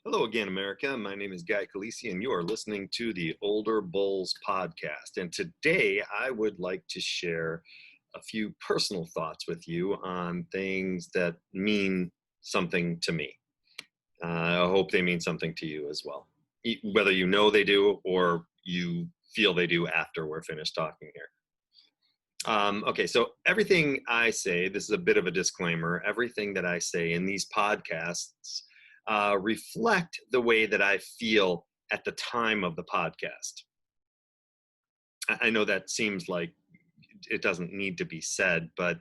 Hello again, America. My name is Guy Calisi, and you are listening to the Older Bulls podcast. And today I would like to share a few personal thoughts with you on things that mean something to me. I hope they mean something to you as well, whether you know they do or you feel they do after we're finished talking here. Okay, so everything I say, this is a bit of a disclaimer, everything that I say in these podcasts reflect the way that I feel at the time of the podcast. I know that seems like it doesn't need to be said, but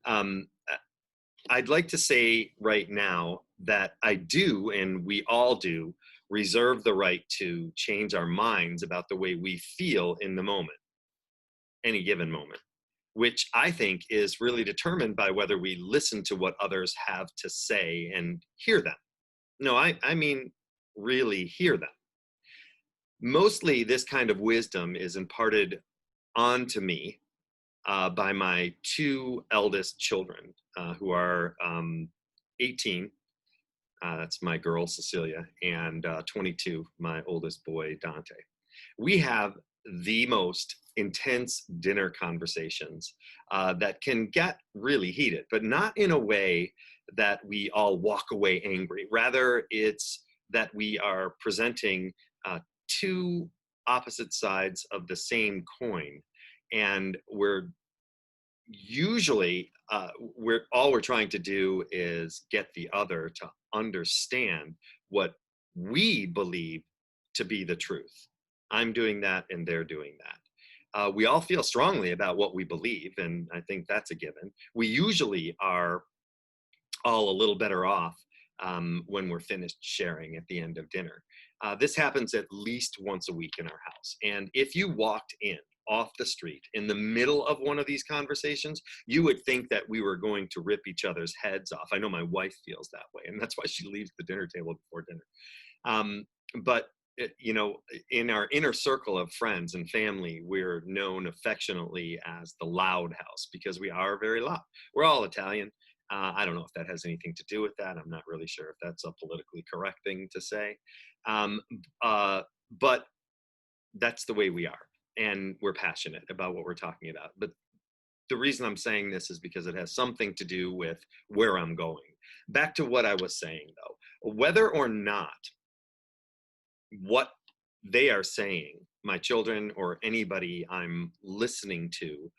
um, I'd like to say right now that I do, and we all do, reserve the right to change our minds about the way we feel in the moment, any given moment, which I think is really determined by whether we listen to what others have to say and hear them. No, I mean, really hear them. Mostly, this kind of wisdom is imparted onto me by my two eldest children, who are 18. That's my girl, Cecilia, and 22, my oldest boy, Dante. We have the most intense dinner conversations that can get really heated, but not in a way that we all walk away angry. Rather, it's that we are presenting two opposite sides of the same coin, and we're usually we're trying to do is get the other to understand what we believe to be the truth. I'm doing that and they're doing that. We all feel strongly about what we believe, and I think that's a given. We usually are all a little better off when we're finished sharing at the end of dinner. This happens at least once a week in our house. And if you walked in off the street in the middle of one of these conversations, you would think that we were going to rip each other's heads off. I know my wife feels that way, and that's why she leaves the dinner table before dinner. But in our inner circle of friends and family, we're known affectionately as the loud house because we are very loud. We're all Italian. I don't know if that has anything to do with that. I'm not really sure if that's a politically correct thing to say. Um, but that's the way we are. And we're passionate about what we're talking about. But the reason I'm saying this is because it has something to do with where I'm going. Back to what I was saying, though, whether or not what they are saying, my children or anybody I'm listening to,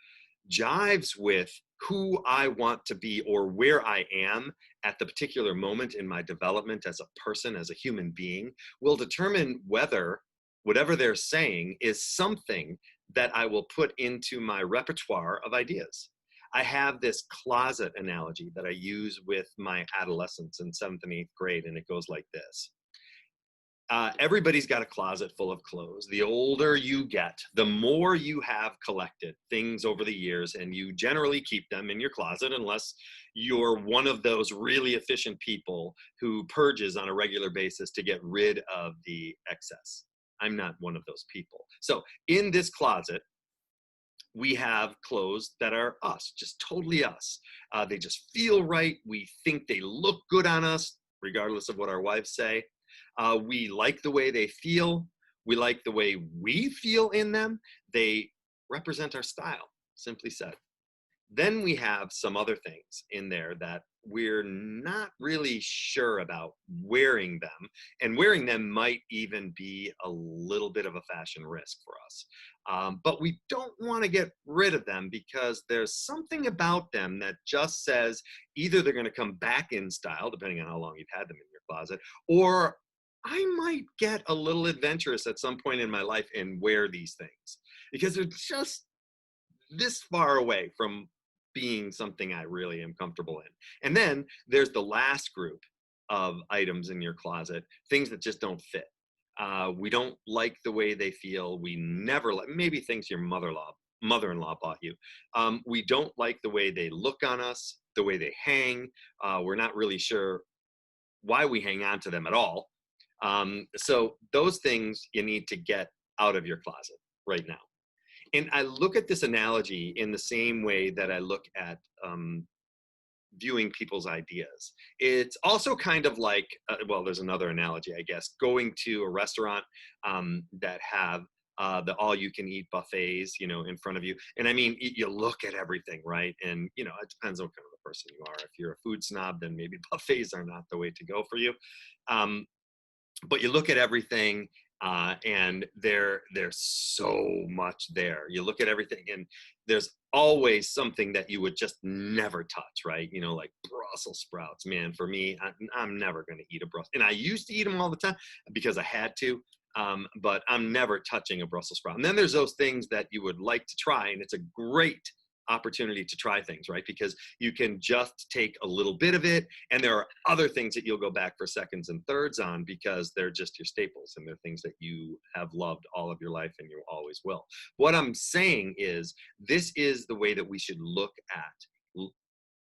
jives with who I want to be or where I am at the particular moment in my development as a person, as a human being, will determine whether whatever they're saying is something that I will put into my repertoire of ideas. I have this closet analogy that I use with my adolescents in 7th and 8th grade, and it goes like this. Everybody's got a closet full of clothes. The older you get, the more you have collected things over the years, and you generally keep them in your closet unless you're one of those really efficient people who purges on a regular basis to get rid of the excess. I'm not one of those people. So in this closet, we have clothes that are us, just totally us. They just feel right. We think they look good on us, regardless of what our wives say. We like the way they feel. We like the way we feel in them. They represent our style, simply said. Then we have some other things in there that we're not really sure about wearing them. And wearing them might even be a little bit of a fashion risk for us. But we don't want to get rid of them because there's something about them that just says either they're going to come back in style, depending on how long you've had them in your closet, or I might get a little adventurous at some point in my life and wear these things because they're just this far away from being something I really am comfortable in. And then there's the last group of items in your closet, things that just don't fit. We don't like the way they feel. We never like, maybe things your mother-in-law bought you. We don't like the way they look on us, the way they hang. We're not really sure why we hang on to them at all. So those things you need to get out of your closet right now. And I look at this analogy in the same way that I look at viewing people's ideas. It's also kind of like, well, there's another analogy, I guess, going to a restaurant that have the all-you-can-eat buffets, in front of you. And I mean, you look at everything, right? And it depends on what kind of a person you are. If you're a food snob, then maybe buffets are not the way to go for you. Um, but you look at everything, and there's so much there. You look at everything, and there's always something that you would just never touch, right? Like Brussels sprouts, man. For me, I'm never going to eat a Brussels, and I used to eat them all the time because I had to. But I'm never touching a Brussels sprout. And then there's those things that you would like to try, and it's a great opportunity to try things, right? Because you can just take a little bit of it, and there are other things that you'll go back for seconds and thirds on because they're just your staples, and they're things that you have loved all of your life and you always will. What I'm saying is, this is the way that we should look at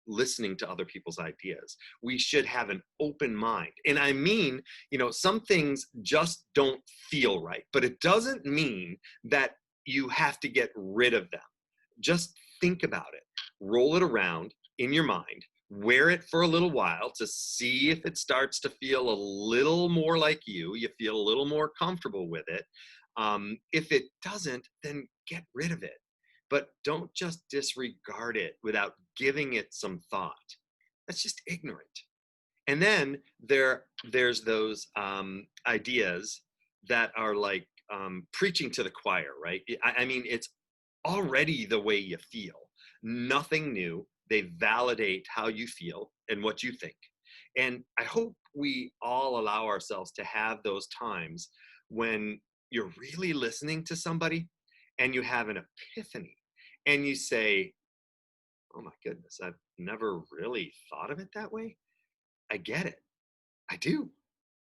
listening to other people's ideas. We should have an open mind. And I mean, some things just don't feel right, but it doesn't mean that you have to get rid of them. Just think about it, roll it around in your mind, wear it for a little while to see if it starts to feel a little more like you feel a little more comfortable with it. If it doesn't, then get rid of it. But don't just disregard it without giving it some thought. That's just ignorant. And then there's those ideas that are like preaching to the choir, right? I mean, it's already the way you feel. Nothing new. They validate how you feel and what you think. And I hope we all allow ourselves to have those times when you're really listening to somebody and you have an epiphany and you say, oh my goodness, I've never really thought of it that way. I get it. I do.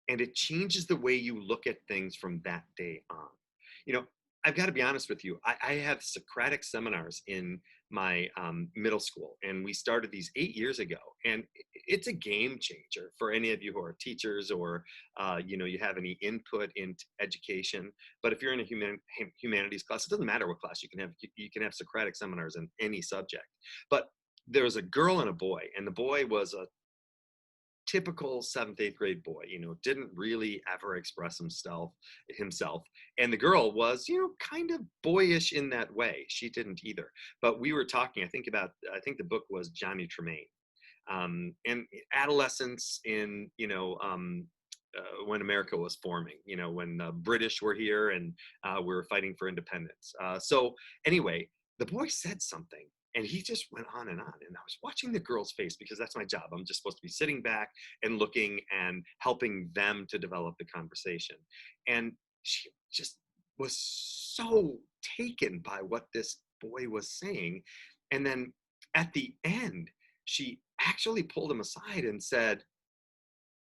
And it changes the way you look at things from that day on. I've got to be honest with you. I have Socratic seminars in my middle school, and we started these 8 years ago. And it's a game changer for any of you who are teachers or, you have any input into education. But if you're in a humanities class, it doesn't matter what class you can have Socratic seminars in any subject. But there was a girl and a boy, and the boy was a typical 7th, 8th grade boy, didn't really ever express himself. And the girl was, kind of boyish in that way. She didn't either. But we were talking, I think the book was Johnny Tremaine. And adolescence in, when America was forming, when the British were here and we were fighting for independence. So anyway, the boy said something. And he just went on. And I was watching the girl's face because that's my job. I'm just supposed to be sitting back and looking and helping them to develop the conversation. And she just was so taken by what this boy was saying. And then at the end, she actually pulled him aside and said,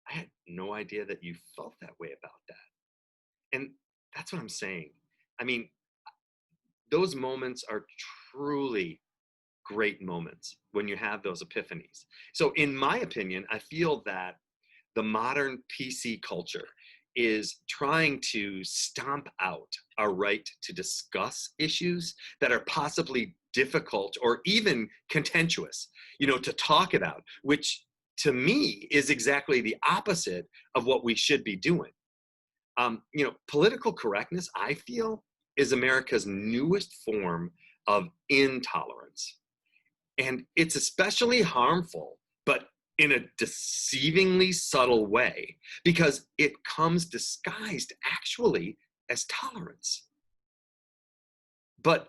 I had no idea that you felt that way about that. And that's what I'm saying. I mean, those moments are truly great moments when you have those epiphanies. So in my opinion, I feel that the modern PC culture is trying to stomp out our right to discuss issues that are possibly difficult or even contentious, to talk about, which to me is exactly the opposite of what we should be doing. Political correctness, I feel, is America's newest form of intolerance. And it's especially harmful, but in a deceivingly subtle way, because it comes disguised actually as tolerance. But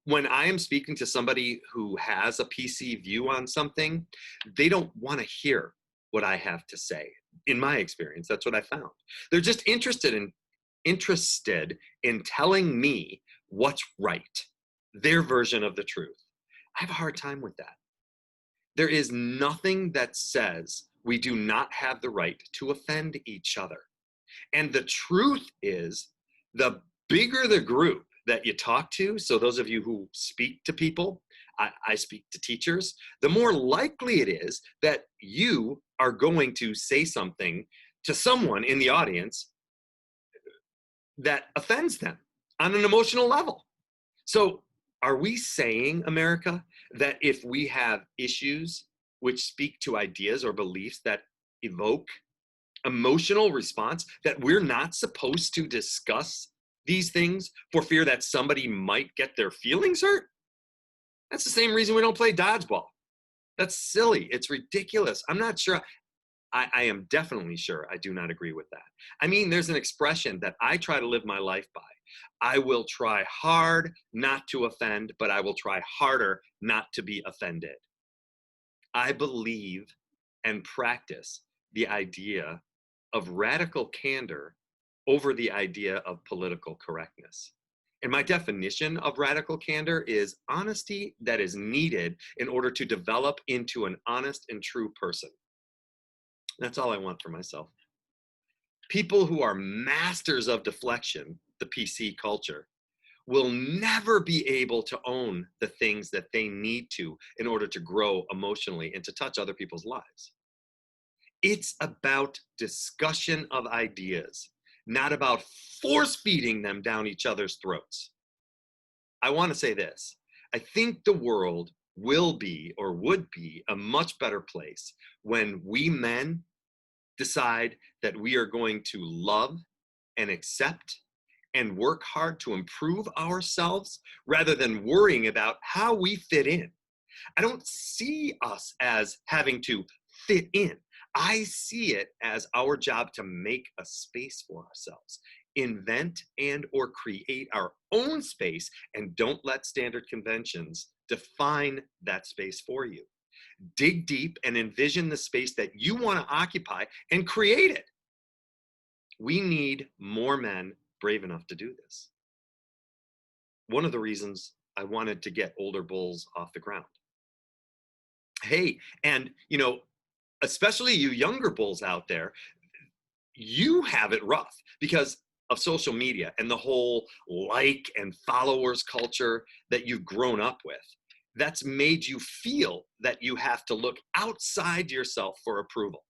when I am speaking to somebody who has a PC view on something, they don't want to hear what I have to say. In my experience, that's what I found. They're just interested in telling me what's right, their version of the truth. I have a hard time with that. There is nothing that says we do not have the right to offend each other. And the truth is, the bigger the group that you talk to, so those of you who speak to people, I speak to teachers, the more likely it is that you are going to say something to someone in the audience that offends them on an emotional level. So are we saying, America, that if we have issues which speak to ideas or beliefs that evoke emotional response, that we're not supposed to discuss these things for fear that somebody might get their feelings hurt? That's the same reason we don't play dodgeball. That's silly. It's ridiculous. I'm not sure. I am definitely sure I do not agree with that. I mean, there's an expression that I try to live my life by. I will try hard not to offend, but I will try harder not to be offended. I believe and practice the idea of radical candor over the idea of political correctness. And my definition of radical candor is honesty that is needed in order to develop into an honest and true person. That's all I want for myself. People who are masters of deflection, the PC culture, will never be able to own the things that they need to in order to grow emotionally and to touch other people's lives. It's about discussion of ideas, not about force feeding them down each other's throats. I want to say this. I think the world will be or would be a much better place when we men decide that we are going to love and accept and work hard to improve ourselves rather than worrying about how we fit in. I don't see us as having to fit in. I see it as our job to make a space for ourselves, invent and or create our own space, and don't let standard conventions define that space for you. Dig deep and envision the space that you want to occupy and create it. We need more men brave enough to do this. One of the reasons I wanted to get Older Bulls off the ground. Hey, and especially you younger bulls out there, you have it rough because of social media and the whole like and followers culture that you've grown up with. That's made you feel that you have to look outside yourself for approval.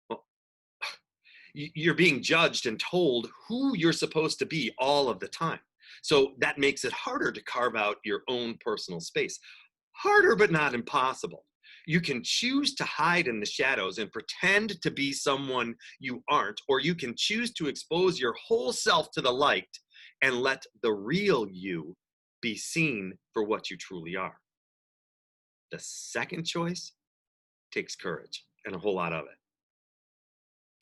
Well, you're being judged and told who you're supposed to be all of the time. So that makes it harder to carve out your own personal space. Harder, but not impossible. You can choose to hide in the shadows and pretend to be someone you aren't, or you can choose to expose your whole self to the light and let the real you be seen for what you truly are. The second choice takes courage and a whole lot of it.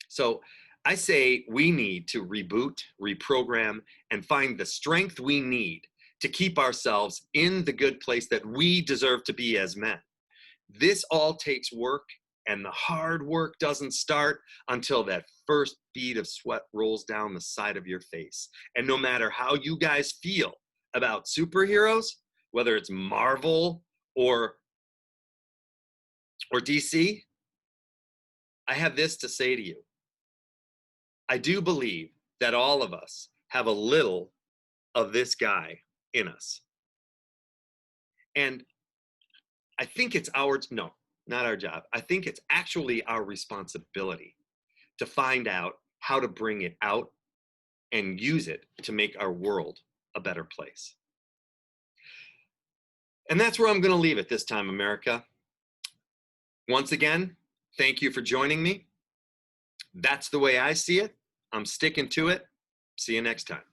So I say we need to reboot, reprogram, and find the strength we need to keep ourselves in the good place that we deserve to be as men. This all takes work, and the hard work doesn't start until that first bead of sweat rolls down the side of your face. And no matter how you guys feel about superheroes, whether it's Marvel or DC, I have this to say to you. I do believe that all of us have a little of this guy in us. And I think it's not our job. I think it's actually our responsibility to find out how to bring it out and use it to make our world a better place. And that's where I'm going to leave it this time, America. Once again, thank you for joining me. That's the way I see it. I'm sticking to it. See you next time.